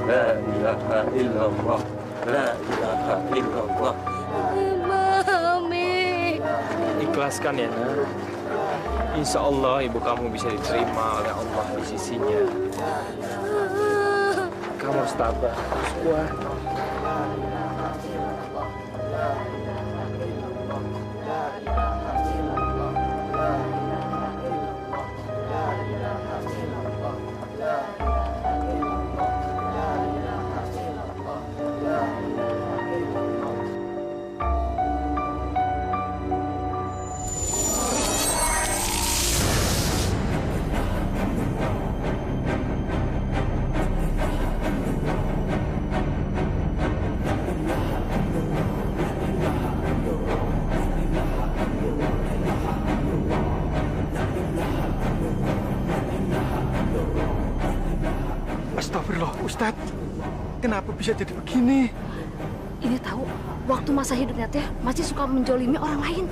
La ilaha illallah. La ilaha illallah. Mami. Ikhlaskan ya, nak. Insya Allah ibu kamu bisa diterima oleh Allah di sisinya. Kamu harus tabah, harus kuat. Astagfirullah, Ustadz. Kenapa bisa jadi begini? Ini tahu, waktu masa hidupnya teh masih suka menjolimi orang lain.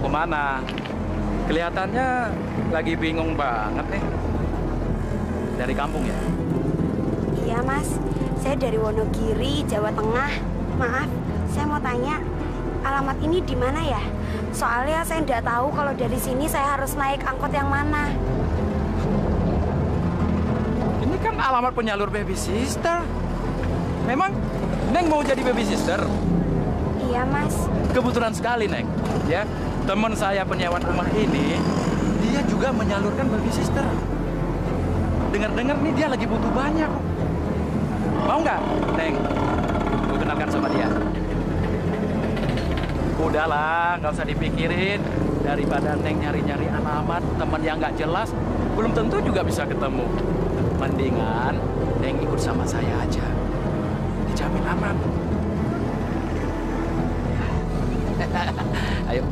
Kemana? Kelihatannya lagi bingung banget nih. Dari kampung ya? Iya, Mas. Saya dari Wonogiri, Jawa Tengah. Maaf, saya mau tanya, alamat ini di mana ya? Soalnya saya nggak tahu kalau dari sini saya harus naik angkot yang mana. Ini kan alamat penyalur baby sister. Memang Neng mau jadi baby sister? Iya, Mas. Kebetulan sekali, Neng. Ya, teman saya penyewa rumah ini, dia juga menyalurkan baby sister. Dengar-dengar nih dia lagi butuh banyak. Mau nggak, Neng? Gue kenalkan sama dia. Udahlah, nggak usah dipikirin. Daripada Neng nyari-nyari alamat teman yang nggak jelas, belum tentu juga bisa ketemu. Mendingan Neng ikut sama saya aja. Dijamin aman. Ayo.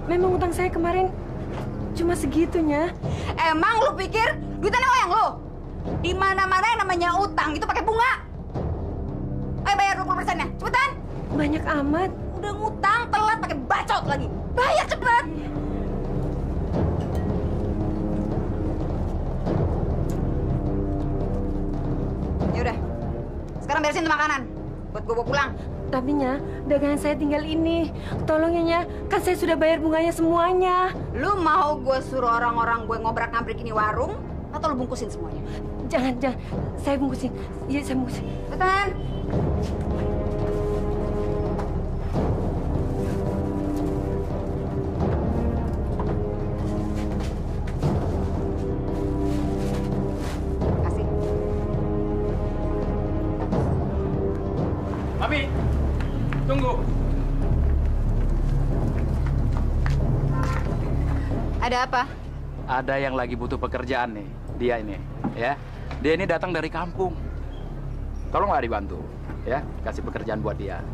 Memang utang saya kemarin cuma segitunya. Emang lu pikir duitnya yang lu? Di mana-mana yang namanya utang itu pakai bunga. Ayo bayar 20%-nya, cepetan. Banyak amat. Udah ngutang, telat pakai bacot lagi. Bayar cepet. Ya udah, sekarang beresin tuh makanan buat gue bawa pulang. Tapi Nya, dagangan saya tinggal ini. Tolong ya Nya, kan saya sudah bayar bunganya semuanya. Lu mau gue suruh orang-orang gue ngobrak-ngabrik ini warung, atau lu bungkusin semuanya? Jangan. Saya bungkusin. Iya, saya bungkusin. Cepetan. Kasih. Mami, tunggu. Ada apa? Ada yang lagi butuh pekerjaan nih. Dia ini, ya. Dia ini datang dari kampung. Tolonglah dibantu, ya. Kasih pekerjaan buat dia.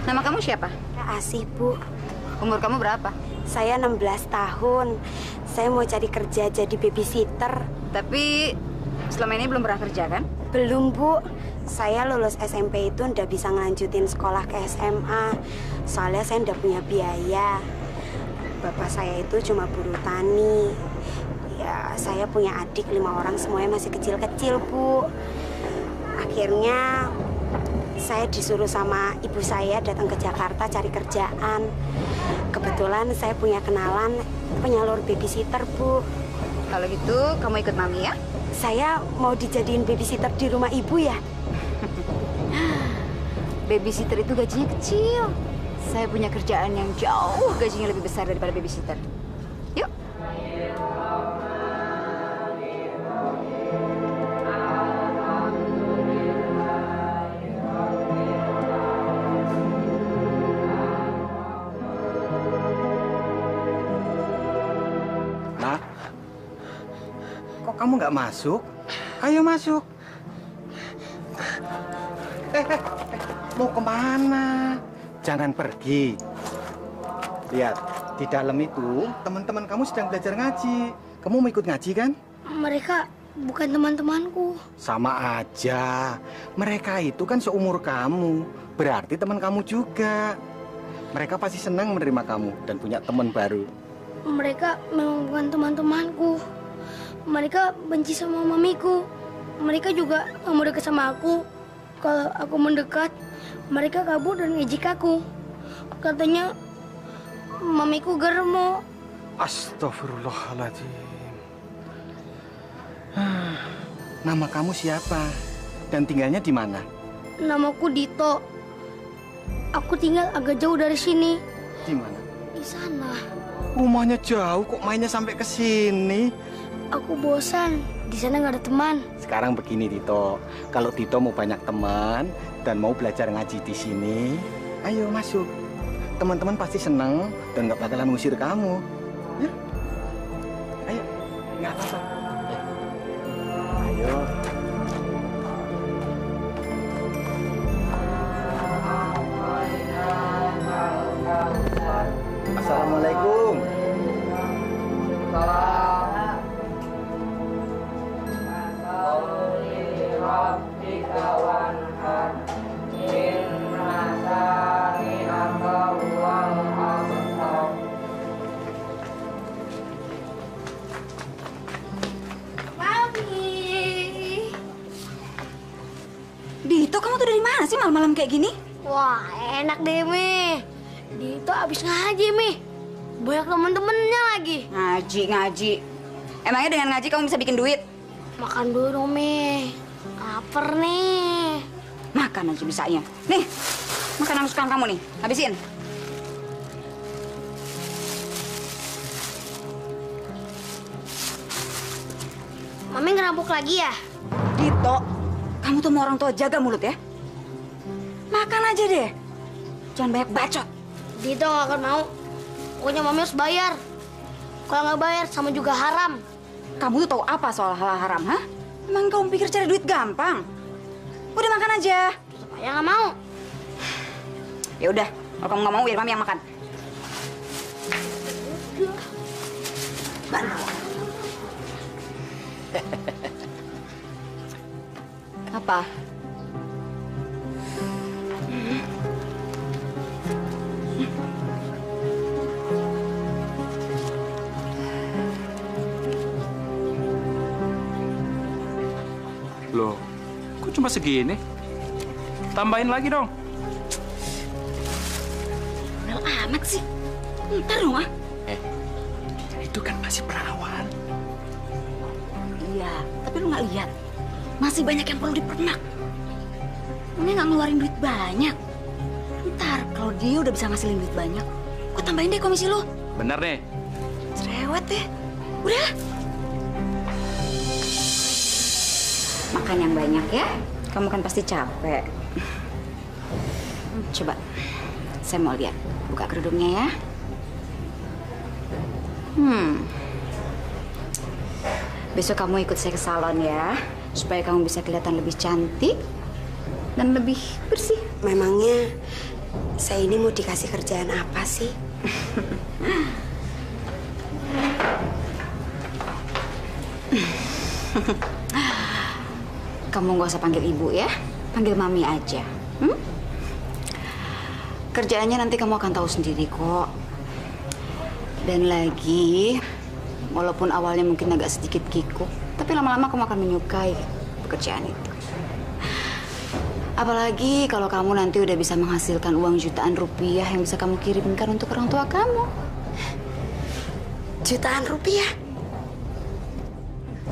Nama kamu siapa? Asih, Bu. Umur kamu berapa? Saya 16 tahun. Saya mau cari kerja jadi babysitter. Tapi selama ini belum pernah kerja kan? Belum, Bu. Saya lulus SMP itu ndak bisa ngelanjutin sekolah ke SMA. Soalnya saya ndak punya biaya. Bapak saya itu cuma buruh tani. Ya, saya punya adik 5 orang, semuanya masih kecil-kecil, Bu. Akhirnya saya disuruh sama ibu saya datang ke Jakarta cari kerjaan. Kebetulan saya punya kenalan penyalur babysitter, Bu. Kalau gitu, kamu ikut Mami ya? Saya mau dijadiin babysitter di rumah ibu ya? Babysitter itu gajinya kecil. Saya punya kerjaan yang jauh gajinya lebih besar daripada babysitter. Yuk. Nak, kok kamu nggak masuk? Ayo masuk. Mau kemana? Jangan pergi. Lihat, di dalam itu teman-teman kamu sedang belajar ngaji. Kamu mau ikut ngaji kan? Mereka bukan teman-temanku. Sama aja. Mereka itu kan seumur kamu. Berarti teman kamu juga. Mereka pasti senang menerima kamu dan punya teman baru. Mereka memang bukan teman-temanku. Mereka benci sama mamiku. Mereka juga nggak mau dekat sama aku. Kalau aku mendekat, mereka kabur dan ngejek aku. Katanya mamiku germo. Astagfirullahaladzim. Nama kamu siapa? Dan tinggalnya di mana? Namaku Dito. Aku tinggal agak jauh dari sini. Di mana? Di sana. Rumahnya jauh, kok mainnya sampai ke sini? Aku bosan. Di sana nggak ada teman. Sekarang begini, Tito. Kalau Tito mau banyak teman dan mau belajar ngaji di sini, ayo masuk. Teman-teman pasti senang dan nggak bakalan ngusir kamu. Ya? Ayo, nggak apa-apa. Ayo. Assalamualaikum. Dito, kamu tuh dari mana sih malam-malam kayak gini? Wah, enak deh, Mi. Dito abis ngaji, Mi. Banyak temen-temennya lagi. Ngaji. Emangnya dengan ngaji kamu bisa bikin duit? Makan dulu dong, Mi. Laper nih. Makan aja bisanya. Nih, makanan kesukaan kamu nih. Habisin. Mami ngerampok lagi ya? Dito, kamu tuh mau orang tua jaga mulut ya. Makan aja deh. Jangan banyak bacot. Dito gak akan mau. Pokoknya Mami harus bayar. Kalau nggak bayar sama juga haram. Kamu tuh tahu apa soal hal haram, ha? Emang kamu pikir cari duit gampang? Udah makan aja. Saya nggak mau. Ya udah, kalau kamu nggak mau, biar Mami yang makan. Apa? Loh, kok cuma segini? Tambahin lagi dong. Udah amat sih. Ntar dong, ah. Itu kan masih perawan. Iya, tapi lu nggak lihat. Masih banyak yang perlu dipernak. Ini nggak ngeluarin duit banyak. Ntar kalau dia udah bisa ngasilin duit banyak, gue tambahin deh komisi lu. Bener nih. Cerewet deh. Udah. Makan yang banyak ya. Kamu kan pasti capek. Coba, saya mau lihat. Buka kerudungnya ya. Besok kamu ikut saya ke salon ya, supaya kamu bisa kelihatan lebih cantik dan lebih bersih. Memangnya saya ini mau dikasih kerjaan apa sih? Kamu nggak usah panggil ibu ya, panggil mami aja. Kerjaannya nanti kamu akan tahu sendiri kok. Dan lagi, walaupun awalnya mungkin agak sedikit kikuk, tapi lama-lama kamu akan menyukai pekerjaan itu. Apalagi kalau kamu nanti udah bisa menghasilkan uang jutaan rupiah yang bisa kamu kirimkan untuk orang tua kamu. Jutaan rupiah?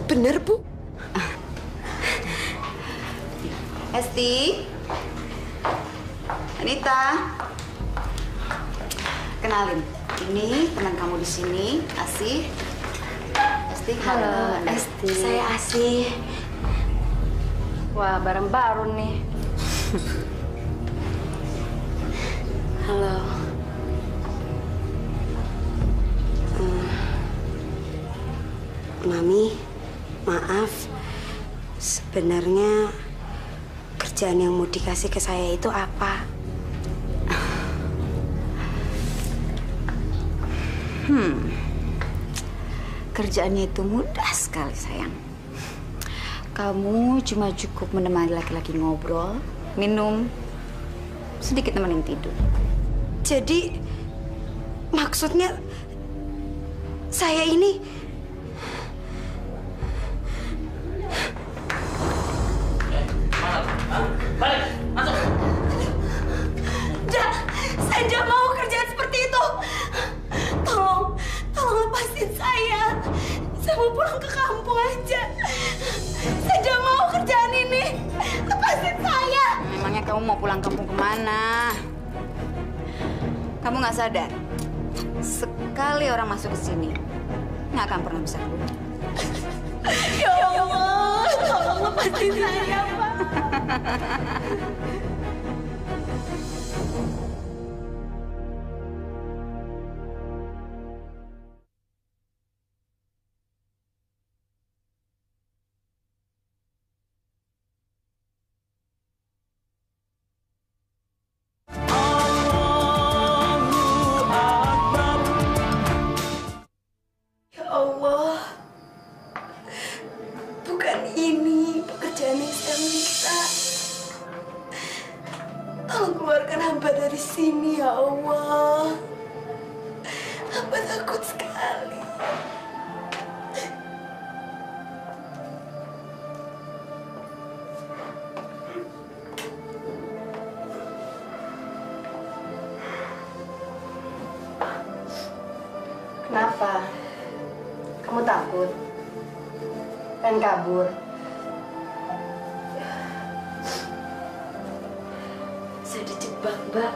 Bener, Bu? Esti, Anita, kenalin. Ini teman kamu di sini, Asih. Esti, Halo, Esti. Saya Asih. Wah, barang baru nih. Halo. Mami, maaf. Sebenarnya kerjaan yang mau dikasih ke saya itu apa? Kerjaannya itu mudah sekali, sayang. Kamu cuma cukup menemani laki-laki ngobrol, minum, sedikit nemenin tidur. Jadi, maksudnya saya ini... Balik, masuk. Saya tidak mau kerjaan seperti itu. Tolong lepasin saya. Saya mau pulang ke kampung aja. Saya tidak mau kerjaan ini. Lepasin saya. Memangnya kamu mau pulang kampung kemana? Kamu nggak sadar? Sekali orang masuk ke sini, nggak akan pernah bisa keluar. Ya Allah, tolong lepasin saya, Pak. Ya Allah, bukan ini pekerjaan yang saya minta. Tolong keluarkan hamba dari sini, ya Allah. Hamba takut sekali. Kenapa? Kamu takut? Pengen kabur? Saya dijebak, Mbak.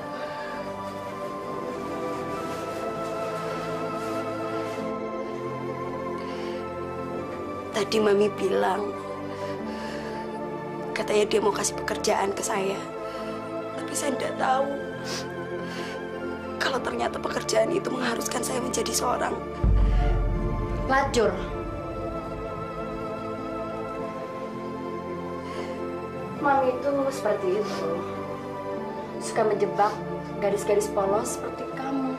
Tadi Mami bilang, katanya dia mau kasih pekerjaan ke saya. Tapi saya tidak tahu kalau ternyata pekerjaan itu mengharuskan saya menjadi seorang Pelacur. Mami itu seperti itu. Suka menjebak gadis-gadis polos seperti kamu.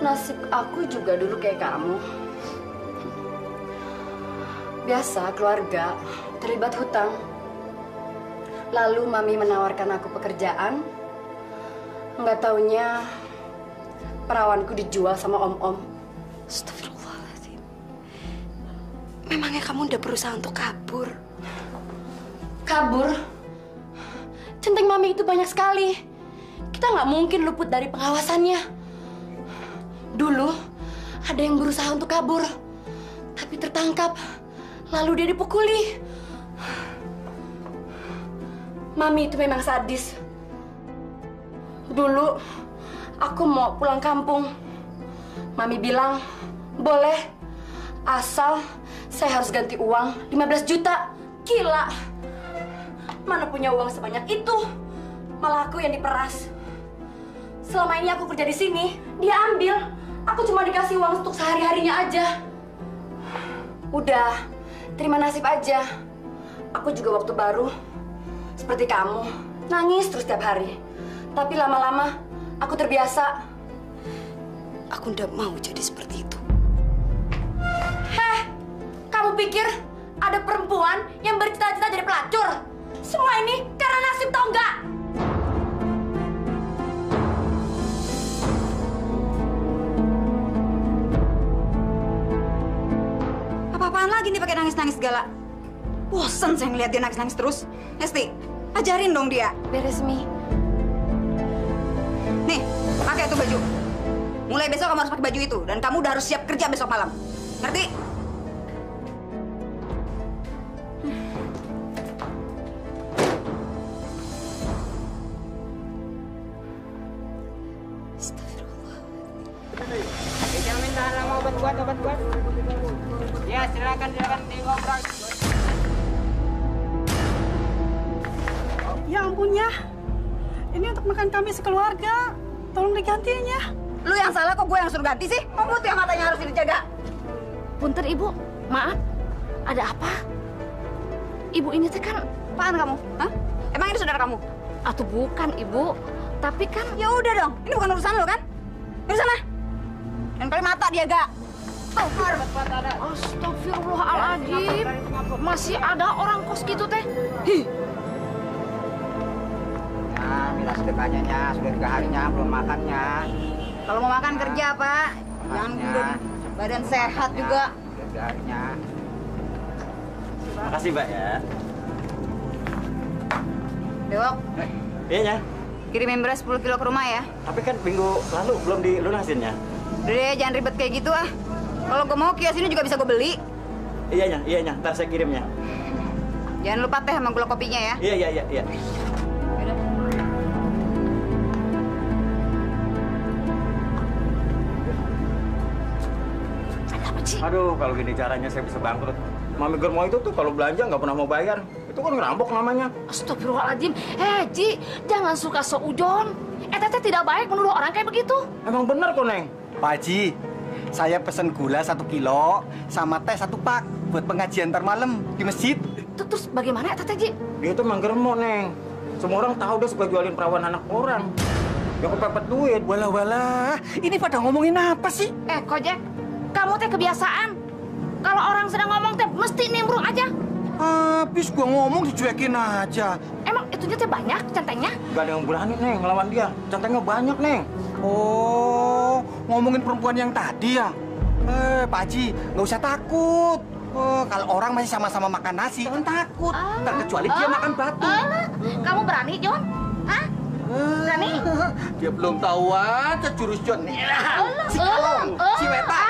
Nasib aku juga dulu kayak kamu. Biasa keluarga terlibat hutang. Lalu Mami menawarkan aku pekerjaan. Nggak taunya perawanku dijual sama om-om. Astagfirullahaladzim. Memangnya kamu udah berusaha untuk kabur? Kabur? Centeng Mami itu banyak sekali. Kita nggak mungkin luput dari pengawasannya. Dulu ada yang berusaha untuk kabur, tapi tertangkap, lalu dia dipukuli. Mami itu memang sadis. Dulu aku mau pulang kampung. Mami bilang, boleh, asal saya harus ganti uang 15 juta. Gila, mana punya uang sebanyak itu? Malah aku yang diperas. Selama ini aku kerja di sini, dia ambil. Aku cuma dikasih uang untuk sehari-harinya aja. Udah, terima nasib aja. Aku juga waktu baru, seperti kamu, nangis terus tiap hari. Tapi lama-lama, aku terbiasa. Aku nggak mau jadi seperti itu. Heh, kamu pikir ada perempuan yang bercita-cita jadi pelacur? Semua ini karena nasib, tau nggak? Apa-apaan lagi nih pakai nangis-nangis segala? Bosan saya ngeliat dia nangis-nangis terus. Esti, ajarin dong dia. Beres, Mi. Nih, pakai tuh baju. Mulai besok kamu harus pakai baju itu. Dan kamu udah harus siap kerja besok malam. Ngerti? Jangan minta nama obat buat. Ya, silakan diobrol. Ya ampun ya, ini untuk makan kami sekeluarga. Tolong digantinya. Lu yang salah kok gue yang suruh ganti sih? Kamu tuh yang matanya harus dijaga. Punten Ibu, maaf. Ada apa? Ibu ini teh kan... Apaan kamu? Hah? Emang ini saudara kamu? Atau bukan Ibu, tapi kan... Ya udah dong, ini bukan urusan lo kan? Ini sana. Dan kali mata dia gak. Oh, Astagfirullahaladzim. Masih ada orang kos gitu teh. Nah, minta sedekahnya nya, sudah 3 harinya belum makannya. Kalau mau makan kerja, Pak. Jangan Makanya. badan sehat juga. Sudah 3 harinya. Makasih, Mbak ya. Dewok, Iya, Nya. kirimin beras 10 kilo ke rumah ya. Tapi kan minggu lalu belum dilunasinnya. Udah deh, jangan ribet kayak gitu ah. Kalau gue mau kios ini juga bisa gue beli. Iya, Nya. Ntar saya kirimnya. Jangan lupa teh sama gula kopinya ya. Iya. Yaudah. Aduh, kalau gini caranya saya bisa bangkrut. Mami Germo itu tuh kalau belanja nggak pernah mau bayar. Itu kan ngerampok namanya. Astagfirullahaladzim. Ji, jangan suka seujon. Teh tidak baik menuduh orang kayak begitu. Emang bener kok, Neng. Pak Haji, saya pesen gula 1 kilo sama teh 1 pak buat pengajian ntar malam di masjid. Terus bagaimana Teh Ji? Dia tuh Mang Germo, Neng. Semua orang tahu dia suka jualin perawan anak orang. Dia kepepet duit. Walah, ini pada ngomongin apa sih? Kojek, kamu teh kebiasaan. Kalau orang sedang ngomong teh mesti nimbrung aja. Habis gua ngomong dicuekin aja. Emang itunya teh banyak centengnya? Gak ada yang berani, Neng, ngelawan dia. Centengnya banyak, Neng. Oh, ngomongin perempuan yang tadi ya? Pak Haji, nggak usah takut. Kalau orang masih sama-sama makan nasi, jangan takut. Terkecuali dia makan batu. Kamu berani, Jon? Hah? Berani? Dia belum tahu aja jurus Jon. Si Kalong, si Weta,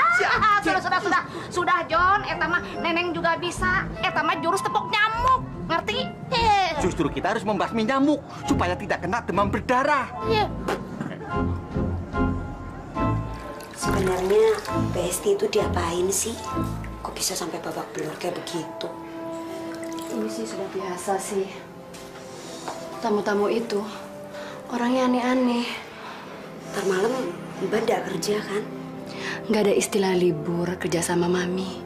Sudah, Jon. Eta mah Neneng juga bisa. Eta mah jurus tepuk nyamuk. Ngerti? Justru kita harus membasmi nyamuk supaya tidak kena demam berdarah. Iya. Sebenarnya Besti itu diapain sih? Kok bisa sampai babak belur kayak begitu? Ini sih sudah biasa sih. Tamu-tamu itu orangnya aneh-aneh. Ntar malam Mbak nggak kerja kan? Nggak ada istilah libur kerja sama Mami.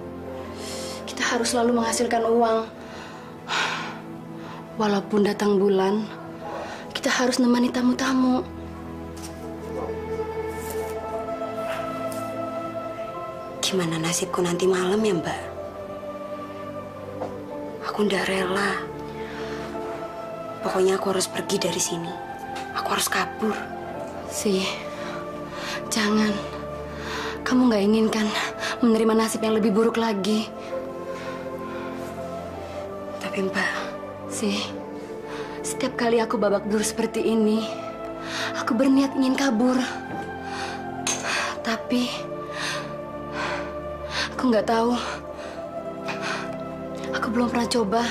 Kita harus selalu menghasilkan uang. Walaupun datang bulan, kita harus nemani tamu-tamu. Gimana nasibku nanti malam ya Mbak? Aku nggak rela. Pokoknya aku harus pergi dari sini. Aku harus kabur. Jangan. Kamu nggak inginkan menerima nasib yang lebih buruk lagi. Tapi Mbak, setiap kali aku babak belur seperti ini, aku berniat ingin kabur. Tapi aku nggak tahu. Aku belum pernah coba.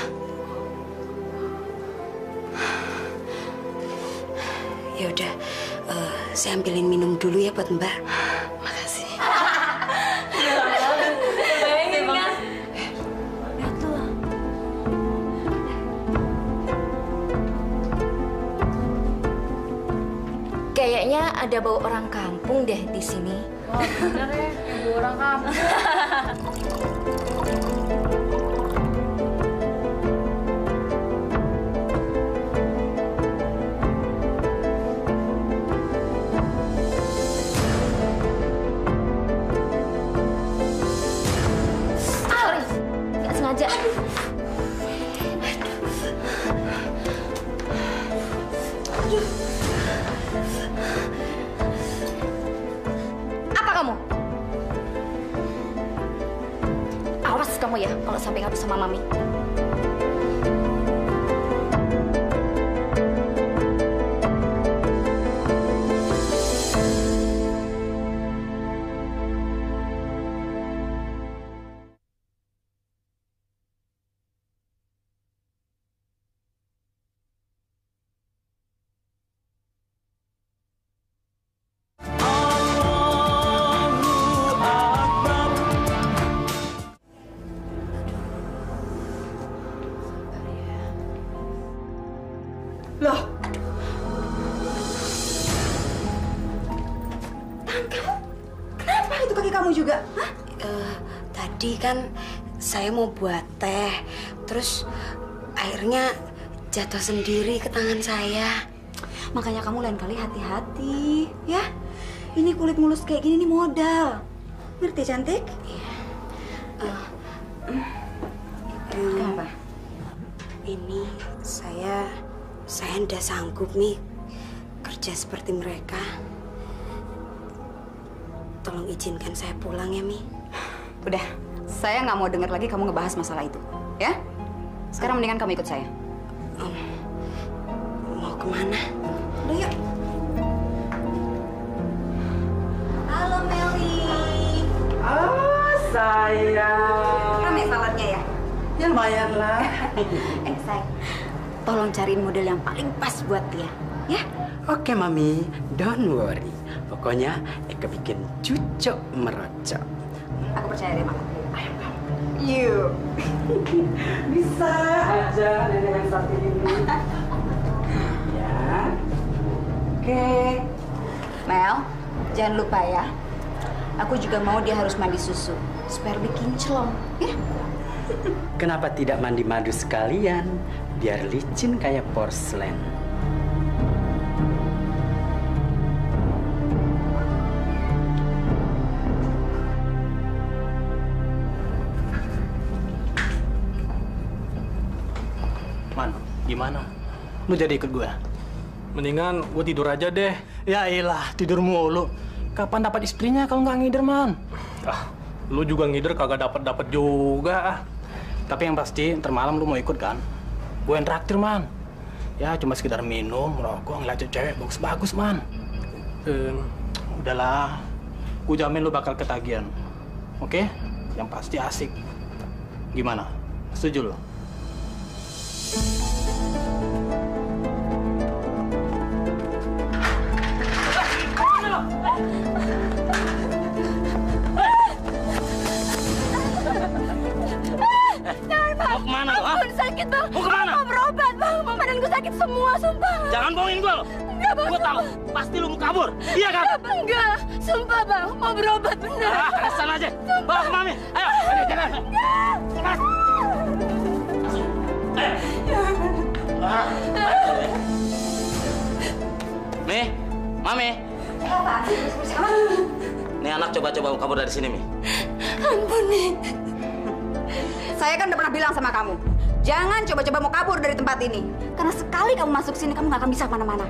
Ya udah, saya ambilin minum dulu ya buat Mbak. Makasih. Kayaknya ada bau orang kampung deh di sini. Wah, bener ya, kayak bau orang kampung. Sengaja. Apa kamu? Awas kamu ya kalau sampai ngadu sama Mami. Loh, kenapa itu kaki kamu juga? Hah? Tadi kan saya mau buat teh, terus airnya jatuh sendiri ke tangan saya. Makanya kamu lain kali hati-hati, ya. Ini kulit mulus kayak gini nih modal. Ngerti cantik? Iya. Kenapa? Ini saya ndak sanggup nih kerja seperti mereka. Tolong izinkan saya pulang ya, Mi. Udah, saya nggak mau dengar lagi kamu ngebahas masalah itu, ya. Sekarang mendingan kamu ikut saya. Mau kemana? Udah yuk. Halo Meli. Oh, sayang. Rame saladnya ya? Ya lumayan lah. Sayang, tolong cariin model yang paling pas buat dia, ya? Oke, Mami. Don't worry. Pokoknya Eka bikin cucok merocok. Aku percaya deh, Mama. Ayo, kamu. Yuk. Bisa aja nenek yang satu ini. Ya. Oke. Mel, jangan lupa ya. Aku juga mau dia harus mandi susu supaya lebih kinclong, ya? Kenapa tidak mandi madu sekalian? Biar licin kayak porselen. Man, gimana? Lu jadi ikut gue? Mendingan gue tidur aja deh. Ya iyalah, tidur mulu. Kapan dapat istrinya kalau nggak ngider, Man? Ah, lu juga ngider kagak dapat juga ah. Tapi yang pasti, ntar malam lu mau ikut kan? Gue yang traktir, Man. Ya, cuma sekedar minum, rokok, ngeliat cewek bagus-bagus, Man. Udahlah, gue jamin lu bakal ketagihan. Oke? Yang pasti asik. Gimana? Setuju lu? Mau kemana lo? Ampun, sakit bang. Mau kemana? Mau berobat bang. Badanku sakit semua, sumpah. Jangan bohongin gue lo. Enggak bang. Gue tahu, pasti lu mau kabur. Iya kan? Enggak bang, enggak. Sumpah bang, mau berobat bener. Alasan aja. Bawa ke Mami. Ayo, ini jalan. Cepat. Mi, Mami. Nih anak coba-coba mau kabur dari sini, Mi. Ampun, Mi. Saya kan udah pernah bilang sama kamu, jangan coba-coba mau kabur dari tempat ini. Karena sekali kamu masuk sini, kamu nggak akan bisa kemana-mana.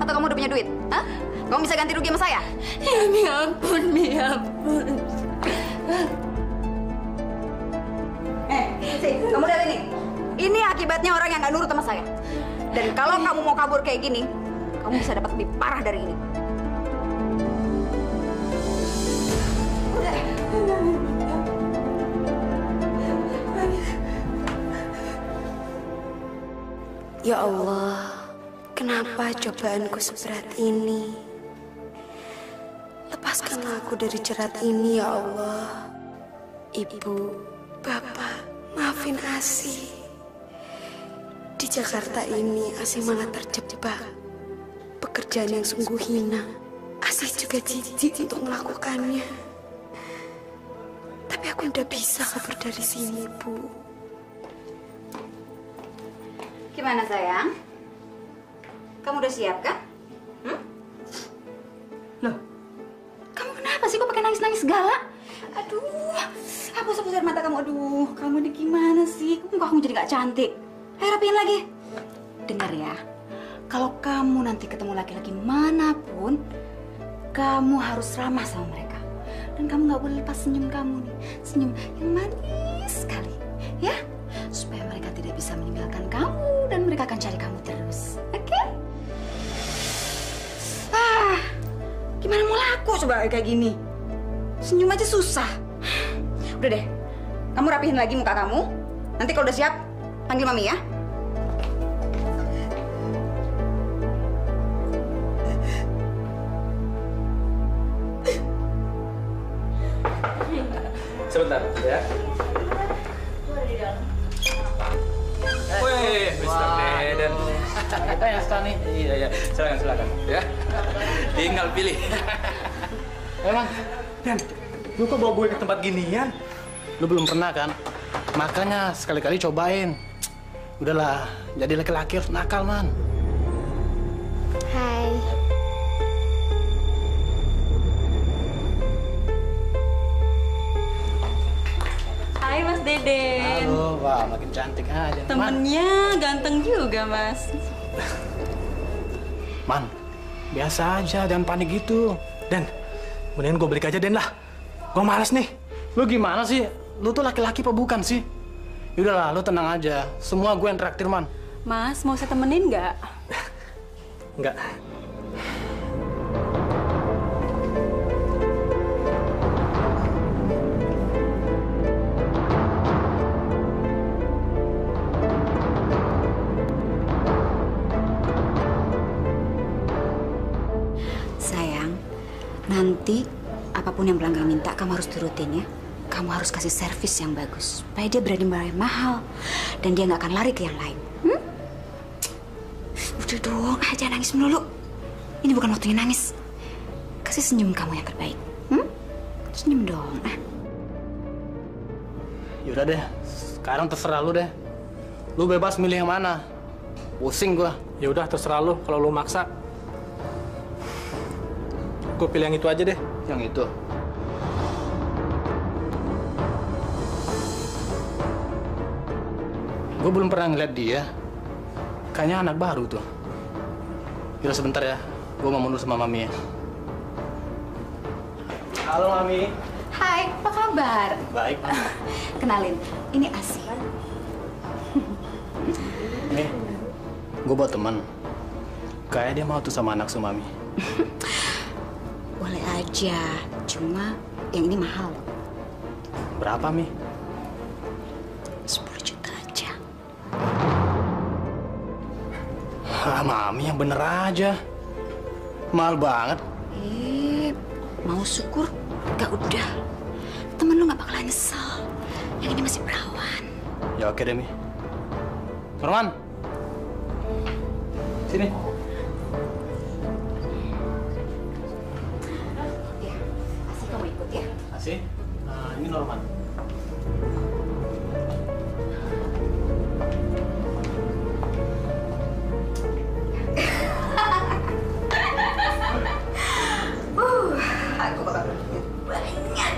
Atau kamu udah punya duit? Hah? Kamu bisa ganti rugi sama saya? Ya, Mi, ampun, Mi, ampun. Kamu lihat ini. Ini akibatnya orang yang nggak nurut sama saya. Dan kalau kamu mau kabur kayak gini, kamu bisa dapat lebih parah dari ini. Ya Allah, kenapa cobaanku seberat ini? Lepaskanlah aku dari jerat ini, ya Allah. Ibu, Bapak, maafin Asih. Di Jakarta ini Asih malah terjebak. Pekerjaan yang sungguh hina. Asih juga jijik untuk melakukannya. Tapi aku udah bisa kabur dari sini, Bu. Gimana sayang? Kamu udah siap kan? Loh, kamu kenapa sih kok pakai nangis-nangis segala? Aduh, hapus air mata kamu. Aduh, kamu ini gimana sih? Muka kamu jadi gak cantik. Ayo rapiin lagi. Dengar ya, kalau kamu nanti ketemu laki-laki manapun, kamu harus ramah sama mereka. Dan kamu gak boleh lepas senyum kamu nih. Senyum yang manis sekali, ya? Supaya mereka tidak bisa meninggalkan kamu dan mereka akan cari kamu terus. Oke? Gimana mau laku coba kayak gini? Senyum aja susah. Udah deh, kamu rapihin lagi muka kamu. Nanti kalau udah siap, panggil Mami ya. Sebentar ya. Wih, Mr. Deden. Kita yang sekarang nih. Iya, silakan ya. Tinggal pilih. Emang, Dan, lu kok bawa gue ke tempat ginian? lu belum pernah kan? Makanya sekali-kali cobain. Udahlah, jadi laki-laki harus nakal, man. Hai. Hai Mas Deden. Halo, wah makin cantik aja. Temennya ganteng juga, Mas. Man, biasa aja, jangan panik gitu. Dan, mendingan gue balik aja, Den lah. Gue males nih. Lu gimana sih? Lu tuh laki-laki apa bukan sih? Yaudahlah, lu tenang aja. Semua gue yang traktir, man. Mas, mau saya temenin nggak? Enggak. Sayang, nanti apapun yang pelanggan minta, kamu harus turutin ya. Kamu harus kasih servis yang bagus, supaya dia berani bayar mahal. Dan dia nggak akan lari ke yang lain. Udah dong, jangan nangis melulu. Ini bukan waktunya nangis. Kasih senyum kamu yang terbaik. Senyum dong. Yaudah deh, sekarang terserah lu deh. Lu bebas milih yang mana. Pusing gua. Ya udah terserah lu kalau lu maksa. Gue pilih yang itu aja deh. Yang itu. Gue belum pernah ngeliat dia. Kayaknya anak baru tuh. Yaudah sebentar ya, gue mau mundur sama Mami ya. Halo Mami. Hai, apa kabar? Baik, Mami. Kenalin, ini Asih. Nih, gue buat teman. Kayak dia mau tuh sama anak Mami. Boleh aja, cuma yang ini mahal. Berapa, Mi? 10 juta aja. Mami yang bener aja. Mahal banget. Mau syukur? Gak udah. Temen lu gak bakalan nyesel. Yang ini masih perawan. Ya oke deh, Mi. Norman. Sini. Ya, Asih kamu ikut ya. Asih, ini Norman. Aku bakal berpikir banyak.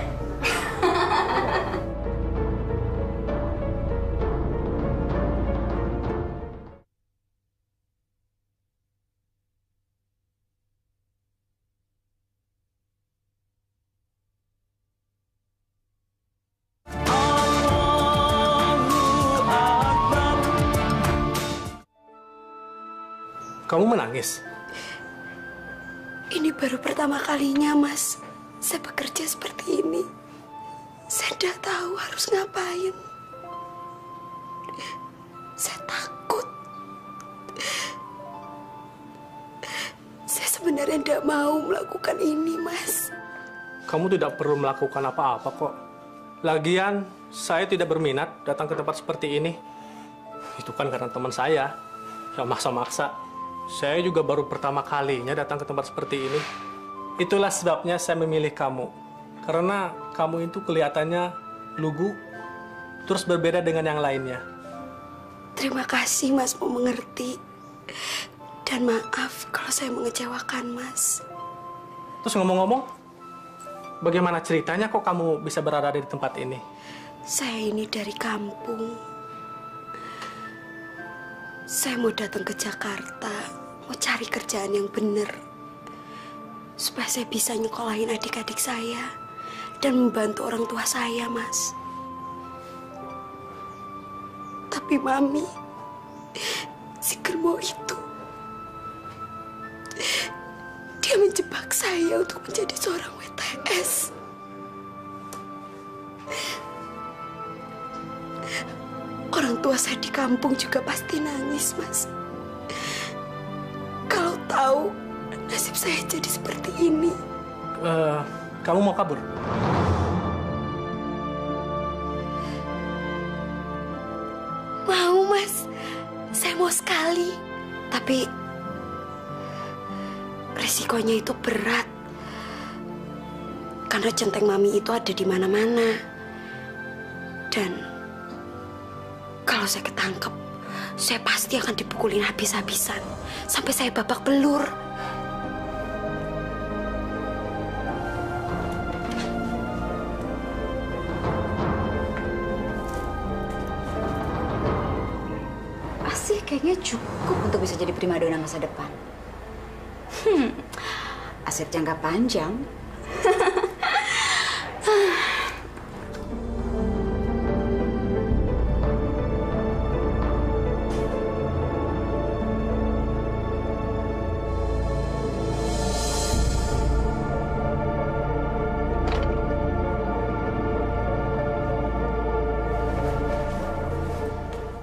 Kamu menangis? Ini baru pertama kalinya, Mas. saya bekerja seperti ini. Saya tidak tahu harus ngapain. Saya takut. Saya sebenarnya tidak mau melakukan ini, Mas. Kamu tidak perlu melakukan apa-apa kok. Lagian, saya tidak berminat datang ke tempat seperti ini. Itu kan karena teman saya yang maksa-maksa. Saya juga baru pertama kalinya datang ke tempat seperti ini. Itulah sebabnya saya memilih kamu. Karena kamu itu kelihatannya lugu, terus berbeda dengan yang lainnya. Terima kasih, Mas, mau mengerti. Dan maaf kalau saya mengecewakan, Mas. Terus ngomong-ngomong, bagaimana ceritanya kok kamu bisa berada di tempat ini? Saya ini dari kampung. Saya mau datang ke Jakarta, mau cari kerjaan yang benar. Supaya saya bisa nyekolahin adik-adik saya dan membantu orang tua saya, Mas. Tapi Mami, si Germo itu, dia menjebak saya untuk menjadi seorang WTS. Orang tua saya di kampung juga pasti nangis, Mas. Kalau tahu nasib saya jadi seperti ini. Kamu mau kabur? Mau, Mas. Saya mau sekali. Tapi resikonya itu berat. Karena centeng Mami itu ada di mana-mana. Dan kalau saya ketangkep, saya pasti akan dipukulin habis-habisan. Sampai saya babak belur. Asih kayaknya cukup untuk bisa jadi primadona masa depan. Aset jangka panjang.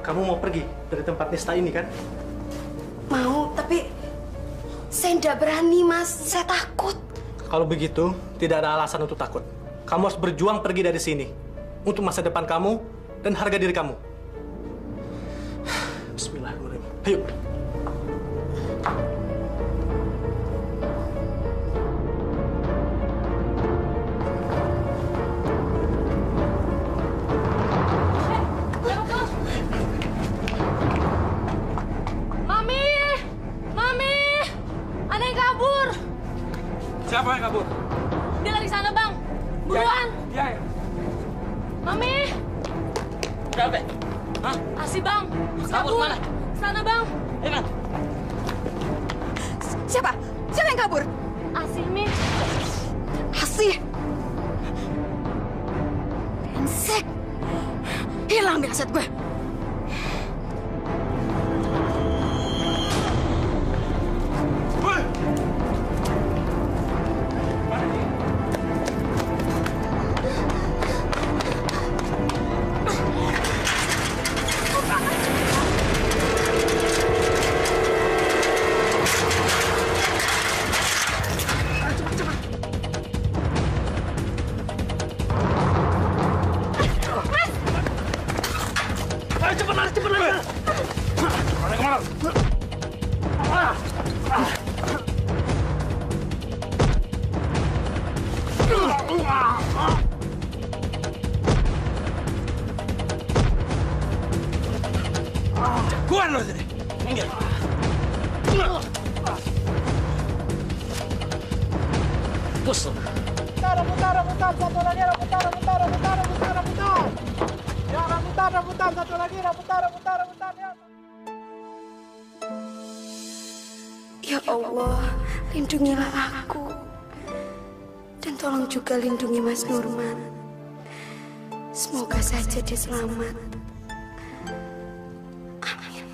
Kamu mau pergi dari tempat nista ini kan? Mau, tapi saya tidak berani, Mas. Saya takut. Kalau begitu, tidak ada alasan untuk takut. Kamu harus berjuang pergi dari sini. Untuk masa depan kamu dan harga diri kamu. Bismillahirrahmanirrahim. Ayo. Siapa yang kabur? Dia lari sana, Bang. Buruan. Ya. Mami. Udah, Be. Hah? Asih, Bang. Kabur mana? Sana, Bang. Man. Siapa? Siapa yang kabur? Asih, Mi. Asih. Brengsek. Hilang ambil aset gue. Jagoan lo sini. Minggir. Bus. Putar, satu lagi, putar. Ya, putar, satu lagi, putar, ya. Ya Allah, lindungilah aku. Dan tolong juga lindungi Mas Nurman. Semoga saja dia selamat. Amin.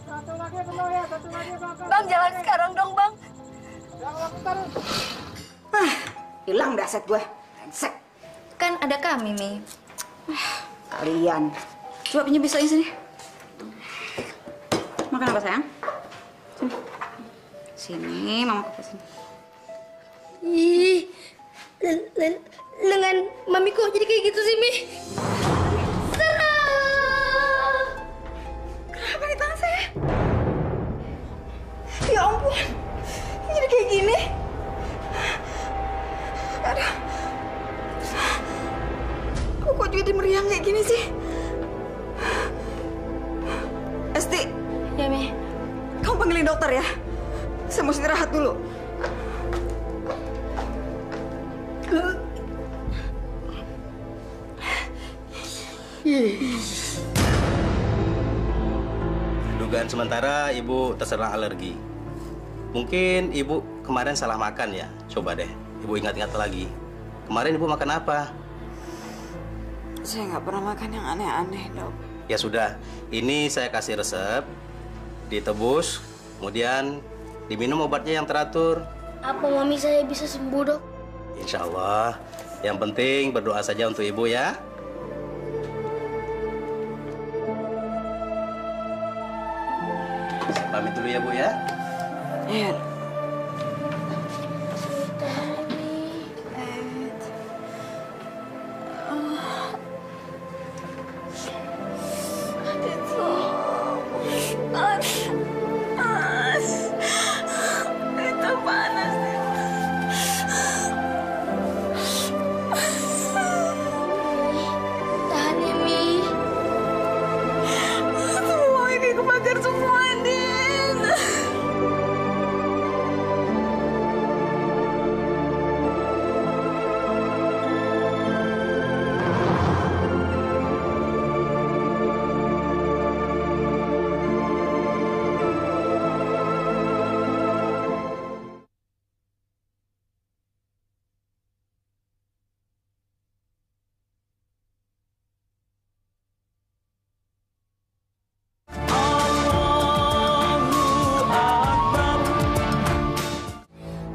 Satu lagi belum ya, satu lagi belakang. Bang, jalan sekarang dong, Bang. Hilang dah aset gue. Brengsek. Kan ada kami, Mi. Kalian. Coba pinjam pisaunya sini. Makan apa, sayang? Sini. Sini, Mama kupasin. Ih, lengan mami kok jadi kayak gitu sih, Mi? Serang! Kenapa di tangan saya? Ya ampun, jadi kayak gini. Aduh. Aku kok jadi meriang kayak gini sih? Esti. Ya, Mi. Kamu panggilin dokter ya. Saya mau istirahat dulu. Dugaan sementara ibu terserang alergi. Mungkin ibu kemarin salah makan ya. Coba deh, ibu ingat-ingat lagi. Kemarin ibu makan apa? Saya nggak pernah makan yang aneh-aneh, Dok. Ya sudah, ini saya kasih resep. Ditebus, kemudian diminum obatnya yang teratur. Apa mami saya bisa sembuh, Dok? Insya Allah. Yang penting berdoa saja untuk ibu ya. Saya pamit dulu ya Bu ya. Iya. Tahan ya, Mi. Semua ini kebakar semua, Din.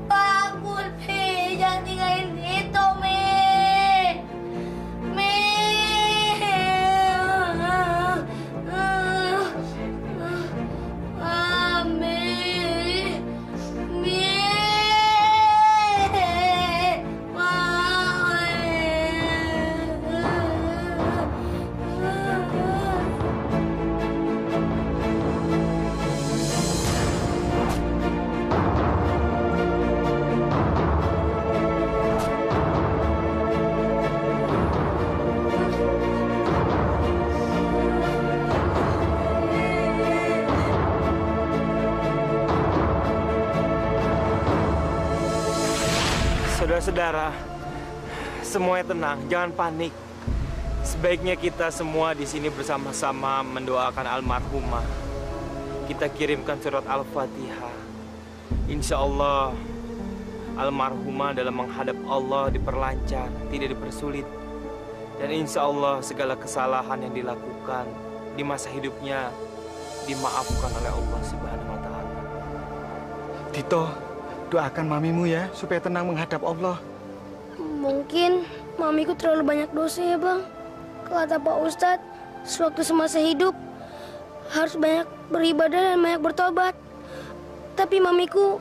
Bangun, Mi. Jangan tinggalin itu, Mi. Mi. Mi. Mi. Saudara-saudara, semuanya tenang, jangan panik. Sebaiknya kita semua di sini bersama-sama mendoakan almarhumah. Kita kirimkan surat Al-Fatihah. Insya Allah, almarhumah dalam menghadap Allah diperlancar, tidak dipersulit. Dan insya Allah segala kesalahan yang dilakukan di masa hidupnya dimaafkan oleh Allah Subhanahu wa Ta'ala. Dito, doakan mamimu ya, supaya tenang menghadap Allah. Mungkin mamiku terlalu banyak dosa ya, Bang. Kata Pak Ustadz, sewaktu semasa hidup harus banyak beribadah dan banyak bertobat. Tapi mamiku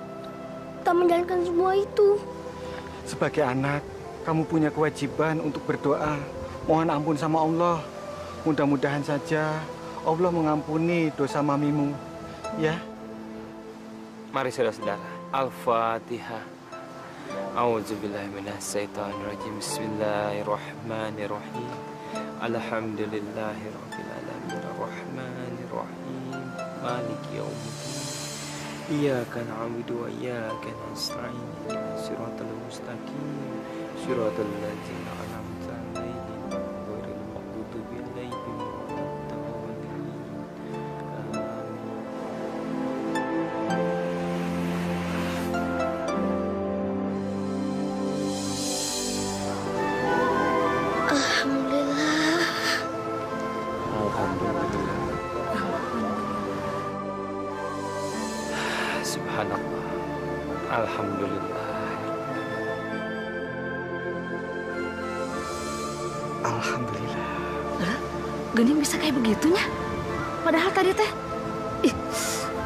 tak menjalankan semua itu. Sebagai anak, kamu punya kewajiban untuk berdoa. Mohon ampun sama Allah. Mudah-mudahan saja Allah mengampuni dosa mamimu. Ya. Mari saudara-saudara, Al-Fatihah. A'udzubillahiminasyaitonirrajim. Bismillahirrahmanirrahim. Alhamdulillahirabbil alamin. Arrahmanirrahim. Maliki yaumiddin. Iyyaka na'budu wa iyyaka nasta'in. Shiratal mustaqim. Shiratal ladzina an'amta 'alaihim ghairil maghdubi 'alaihim waladdallin. Alhamdulillah. Alhamdulillah. Subhanallah. Alhamdulillah. Alhamdulillah. Gini bisa kayak begitunya. Padahal tadi teh,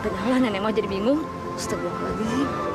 padahal nenek mau jadi bingung. Astagfirullahaladzim.